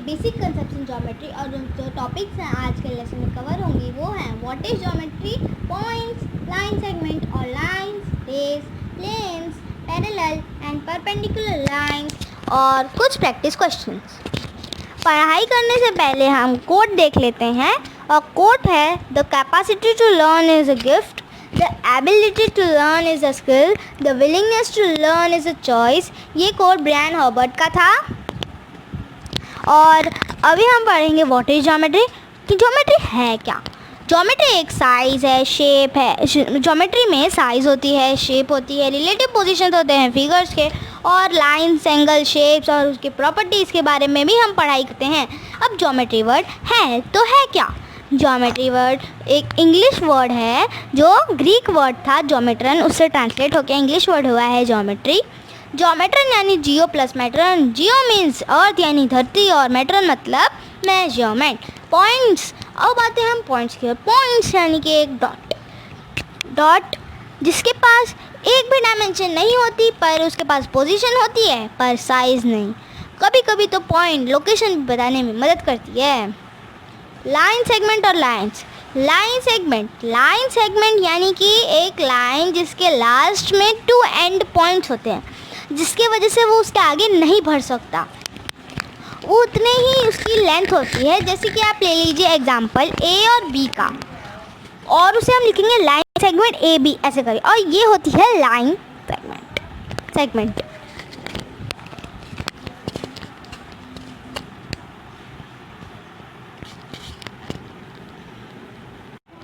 Basic concept in geometry और जो topics हैं आज के लेसन में कवर होंगी वो हैं what is geometry, points, line segment और lines, rays, planes, parallel and perpendicular lines और कुछ प्रैक्टिस क्वेश्चंस। पढ़ाई करने से पहले हम कोट देख लेते हैं और कोट है the capacity to learn is a gift, the ability to learn is a skill, the willingness to learn is a choice. ये कोट ब्रायन हर्बर्ट का था। और अभी हम पढ़ेंगे व्हाट इज ज्योमेट्री, कि ज्योमेट्री है क्या। ज्योमेट्री एक साइज़ है, शेप है। ज्योमेट्री में साइज़ होती है, शेप होती है, रिलेटिव पोजीशंस होते हैं फिगर्स के, और लाइन्स, एंगल, शेप्स और उसकी प्रॉपर्टीज़ के बारे में भी हम पढ़ाई करते हैं। अब ज्योमेट्री वर्ड है तो है क्या। ज्योमेट्री वर्ड एक इंग्लिश वर्ड है जो ग्रीक वर्ड था ज्योमेट्रन, उससे ट्रांसलेट होकर इंग्लिश वर्ड हुआ है ज्योमेट्री। ज्योमेट्रन यानी जियो प्लस मैट्रन। जियो मीन्स अर्थ यानी धरती और मैट्रन मतलब मेजरमेंट। पॉइंट्स, अब आते हैं हम पॉइंट्स की ओर। पॉइंट्स यानी कि एक डॉट जिसके पास एक भी डायमेंशन नहीं होती पर उसके पास पोजीशन होती है पर साइज़ नहीं। कभी कभी तो पॉइंट लोकेशन भी बताने में मदद करती है। लाइन सेगमेंट और लाइंस। लाइन सेगमेंट यानी कि एक लाइन जिसके लास्ट में 2 एंड पॉइंट्स होते हैं, जिसके वजह से वो उसके आगे नहीं बढ़ सकता, वो उतने ही उसकी लेंथ होती है। जैसे कि आप ले लीजिए एग्जांपल ए और बी का, और उसे हम लिखेंगे लाइन सेगमेंट ए बी ऐसे करें, और ये होती है लाइन सेगमेंट।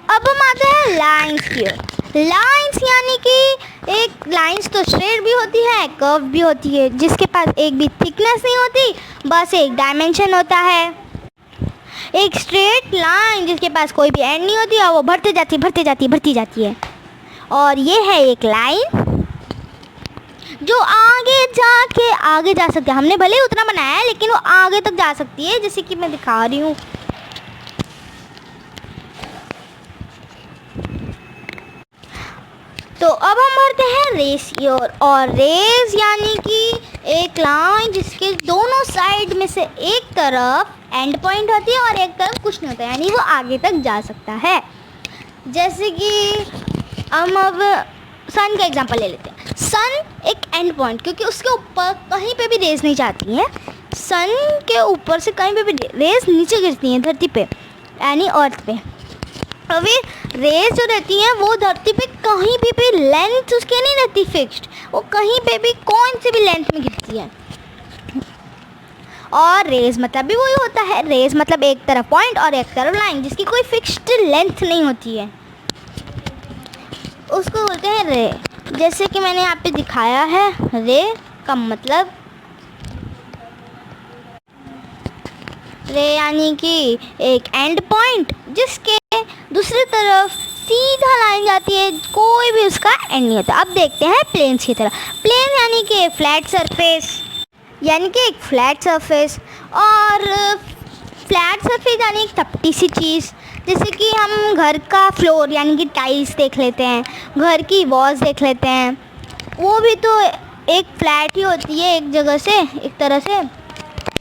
अब हम आते हैं लाइंस की ओर। लाइंस यानी कि एक लाइंस तो स्ट्रेट भी होती है, कर्व भी होती है, जिसके पास एक भी थिकनेस नहीं होती, बस एक डायमेंशन होता है। एक स्ट्रेट लाइन जिसके पास कोई भी एंड नहीं होती और वो बढ़ती जाती है। और ये है एक लाइन जो आगे जा सकती है। हमने भले ही उतना बनाया है लेकिन वो आगे तक जा सकती है, जैसे कि मैं दिखा रही हूँ। तो अब हम बढ़ते हैं रेस की ओर। और रेस यानी कि एक लाइन जिसके दोनों साइड में से एक तरफ एंड पॉइंट होती है और एक तरफ कुछ नहीं होता, यानी वो आगे तक जा सकता है। जैसे कि हम अब सन का एग्जांपल ले लेते हैं। सन एक एंड पॉइंट, क्योंकि उसके ऊपर कहीं पे भी रेस नहीं जाती है। सन के ऊपर से कहीं पे भी रेस नीचे गिरती हैं धरती पे, यानी अर्थ पे। अभी रेस जो रहती हैं वो धरती पे कहीं भी लेंथ उसकी नहीं रहती फिक्स्ड, वो कहीं पे भी कौन सी भी लेंथ में गिरती है। और रेस मतलब भी वही होता है। रेस मतलब एक तरफ पॉइंट और एक तरफ लाइन जिसकी कोई फिक्स्ड लेंथ नहीं होती है, उसको बोलते हैं रे। जैसे कि मैंने यहाँ पे दिखाया है, रे का मतलब रे यानी कि एक एंड पॉइंट जिसके दूसरी तरफ सीधा लाइन जाती है, कोई भी उसका एंड नहीं होता। अब देखते हैं प्लेन्स की तरफ। प्लेन यानी कि फ्लैट सरफेस, और फ्लैट सरफेस यानी एक तपटी सी चीज़। जैसे कि हम घर का फ्लोर यानी कि टाइल्स देख लेते हैं, घर की वॉल्स देख लेते हैं, वो भी तो एक फ्लैट ही होती है एक जगह से, एक तरह से,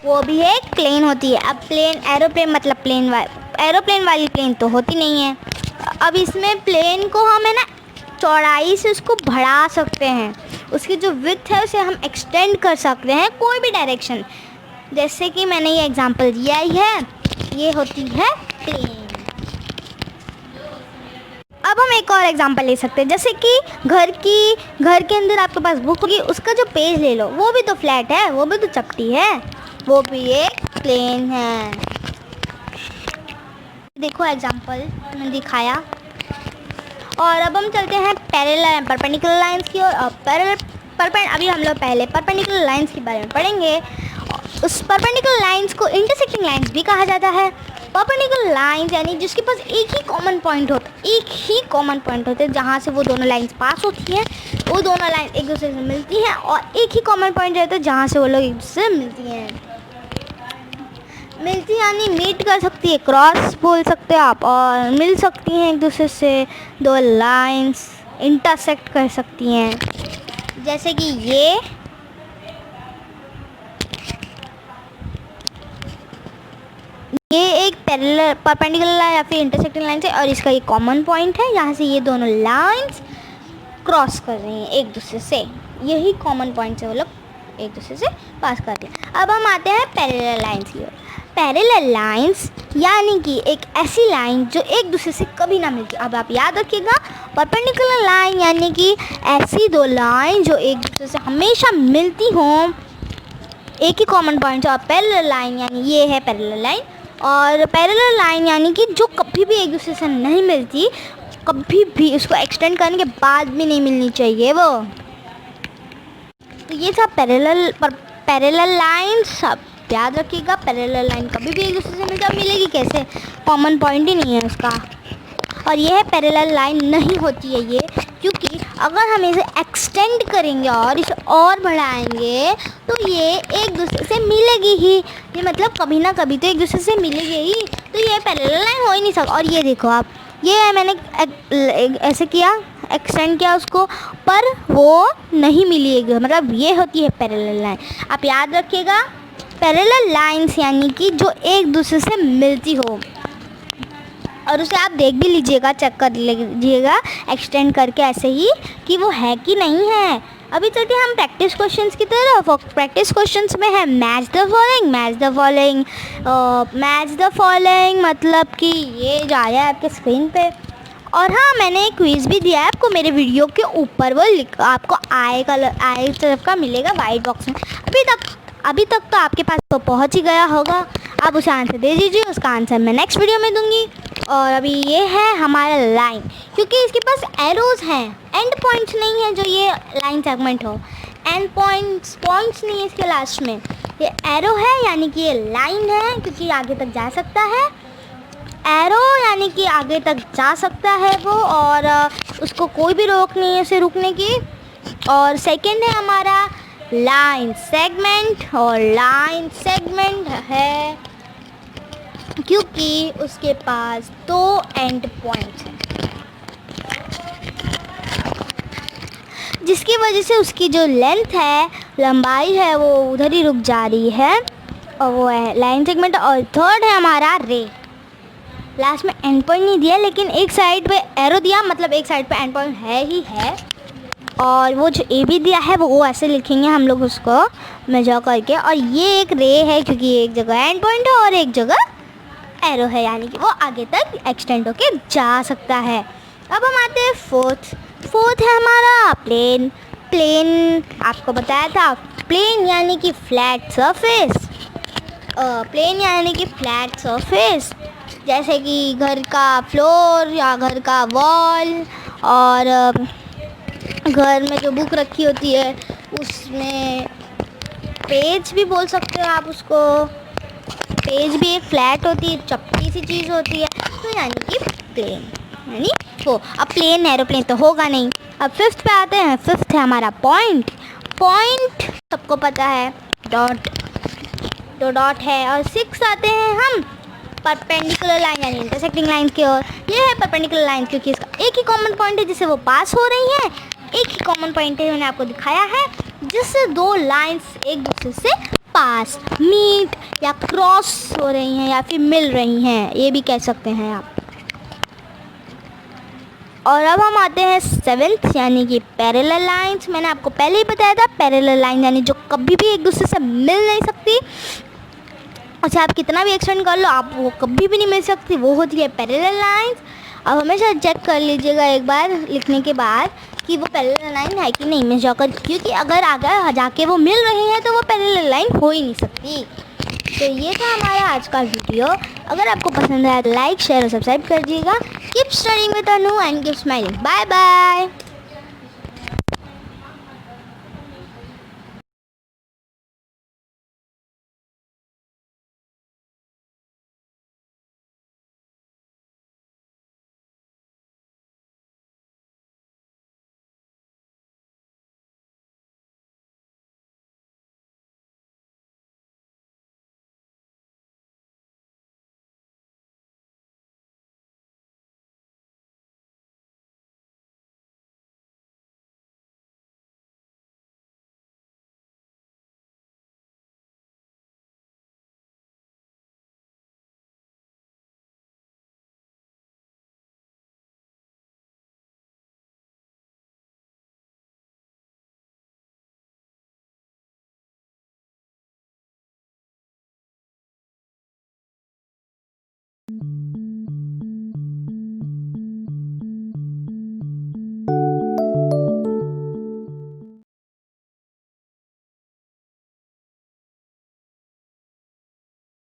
वो भी एक प्लेन होती है। अब प्लेन एरोप्लेन मतलब एरोप्लेन वाली प्लेन तो होती नहीं है। अब इसमें प्लेन को हम है ना चौड़ाई से उसको बढ़ा सकते हैं, उसकी जो विड्थ है उसे हम एक्सटेंड कर सकते हैं कोई भी डायरेक्शन। जैसे कि मैंने ये एग्जांपल दिया ही है, ये होती है प्लेन। अब हम एक और एग्जांपल ले सकते हैं, जैसे कि घर के अंदर आपके पास बुक होगी, उसका जो पेज ले लो, वो भी तो फ्लैट है, वो भी तो चपटी है, वो भी एक प्लेन है। देखो एग्जांपल मैंने दिखाया। और अब हम चलते हैं पैरेलल एंड परपेंडिकुलर लाइंस की ओर। अभी हम लोग पहले परपेंडिकुलर लाइंस के बारे में पढ़ेंगे। उस परपेंडिकुलर लाइंस को इंटरसेक्टिंग लाइंस भी कहा जाता है। परपेंडिकुलर लाइंस यानी जिसके पास एक ही कॉमन पॉइंट होता है जहाँ से वो दोनों लाइंस पास होती हैं, वो दोनों लाइन एक दूसरे से मिलती हैं, और एक ही कॉमन पॉइंट रहता है जहाँ से वो लोग एक दूसरे से मिलती हैं। मिलती यानी मीट कर सकती है, क्रॉस बोल सकते हो आप, और मिल सकती हैं एक दूसरे से। दो लाइंस इंटरसेक्ट कर सकती हैं, जैसे कि ये ये एक पैरेलल परपेंडिकुलर लाइन या फिर इंटरसेक्टिंग लाइन है और इसका ये कॉमन पॉइंट है, यहाँ से ये दोनों लाइंस क्रॉस कर रही हैं एक दूसरे से, यही कॉमन पॉइंट से वो लोग एक दूसरे से पास करते हैं। अब हम आते हैं पैरेलल लाइंस की ओर। पैरेलल लाइंस यानी कि एक ऐसी लाइन जो एक दूसरे से कभी ना मिलती। अब आप याद रखिएगा, परपेंडिकुलर लाइन यानी कि ऐसी दो लाइन जो एक दूसरे से हमेशा मिलती हों, एक ही कॉमन पॉइंट है। और पैरेलल लाइन यानी ये है पैरेलल लाइन, और पैरेलल लाइन यानी कि जो कभी भी एक दूसरे से नहीं मिलती, कभी भी उसको एक्सटेंड करने के बाद भी नहीं मिलनी चाहिए वो। तो ये सब पैरेलल लाइन सब याद रखिएगा। पैरेलल लाइन कभी भी एक दूसरे से मिलेगी कैसे, कॉमन पॉइंट ही नहीं है उसका। और ये है पैरेलल लाइन नहीं होती है ये, क्योंकि अगर हम इसे एक्सटेंड करेंगे और इसे और बढ़ाएंगे तो ये एक दूसरे से मिलेगी ही। ये मतलब कभी ना कभी तो एक दूसरे से मिलेगी ही, तो ये पैरेलल लाइन हो ही नहीं सकता। और ये देखो आप, ये मैंने ऐसे किया, एक्सटेंड किया उसको, पर वो नहीं मिलेगी, मतलब ये होती है पैरेलल लाइन। आप याद रखिएगा, पैरेलल लाइंस यानी कि जो एक दूसरे से मिलती हो, और उसे आप देख भी लीजिएगा, चेक कर लीजिएगा एक्सटेंड करके ऐसे ही कि वो है कि नहीं है। अभी चलते हैं हम प्रैक्टिस क्वेश्चंस की तरफ। प्रैक्टिस क्वेश्चंस में है match the following. Match the following मतलब कि ये जा रहा है आपके स्क्रीन पे। और हाँ, मैंने एक क्विज़ भी दिया है आपको मेरे वीडियो के ऊपर, वो आपको आई तरफ का मिलेगा वाइट बॉक्स में। अभी तक तो आपके पास तो पहुंच ही गया होगा, आप उसे आंसर दे दीजिए, उसका आंसर मैं नेक्स्ट वीडियो में दूंगी। और अभी ये है हमारा लाइन, क्योंकि इसके पास एरोज़ हैं, एंड पॉइंट्स नहीं है जो ये लाइन सेगमेंट हो, एंड पॉइंट्स नहीं है इसके लास्ट में, ये एरो है यानी कि ये लाइन है क्योंकि आगे तक जा सकता है। एरो यानी कि आगे तक जा सकता है वो, और उसको कोई भी रोक नहीं है उसे रुकने की। और सेकंड है हमारा लाइन सेगमेंट, और लाइन सेगमेंट है क्योंकि उसके पास दो एंड पॉइंट्स हैं, जिसकी वजह से उसकी जो लेंथ है, लंबाई है, वो उधर ही रुक जा रही है, और वो है लाइन सेगमेंट। और थर्ड है हमारा रे। लास्ट में एंड पॉइंट नहीं दिया, लेकिन एक साइड पे एरो दिया, मतलब एक साइड पे एंड पॉइंट है ही है। और वो जो ए भी दिया है वो ऐसे लिखेंगे हम लोग उसको मेजर करके। और ये एक रे है क्योंकि एक जगह एंड पॉइंट है और एक जगह एरो है, यानी कि वो आगे तक एक्सटेंड होके जा सकता है। अब हम आते हैं फोर्थ है हमारा प्लेन। आपको बताया था प्लेन यानी कि फ्लैट सरफेस। प्लेन यानी कि फ्लैट सरफेस, जैसे कि घर का फ्लोर या घर का वॉल, और घर में जो बुक रखी होती है उसमें पेज भी बोल सकते हो आप उसको। पेज भी एक फ्लैट होती है, चपटी सी चीज़ होती है, तो यानी कि प्लेन यानी वो। अब प्लेन एरोप्लेन तो होगा नहीं। अब फिफ्थ पे आते हैं। फिफ्थ है हमारा पॉइंट सबको पता है, डॉट है। और सिक्स आते हैं हम परपेंडिकुलर लाइन यानी इंटरसेक्टिंग लाइन की ओर। ये है परपेंडिकुलर लाइन क्योंकि इसका एक ही कॉमन पॉइंट है जिससे वो पास हो रही है, एक ही कॉमन पॉइंट है मैंने आपको दिखाया है जिससे दो लाइंस एक दूसरे से पास, मीट या क्रॉस हो रही हैं या फिर मिल रही हैं, ये भी कह सकते हैं आप। और अब हम आते हैं सेवेंथ यानी कि पैरेलल लाइंस। मैंने आपको पहले ही बताया था, पैरेलल लाइन यानी जो कभी भी एक दूसरे से मिल नहीं सकती, उसे आप कितना भी एक्सटेंड कर लो आप वो कभी भी नहीं मिल सकती, वो होती है पैरेलल लाइंस। अब हमेशा चेक कर लीजिएगा एक बार लिखने के बाद कि वो पैरेलल लाइन है कि नहीं, मेजर कर, क्योंकि अगर आगे जाके वो मिल रही है तो वो पैरेलल लाइन हो ही नहीं सकती। तो ये था हमारा आज का वीडियो। अगर आपको पसंद आया तो लाइक, शेयर और सब्सक्राइब कर दीजिएगा। Keep studying with Anu and keep smiling. Bye bye.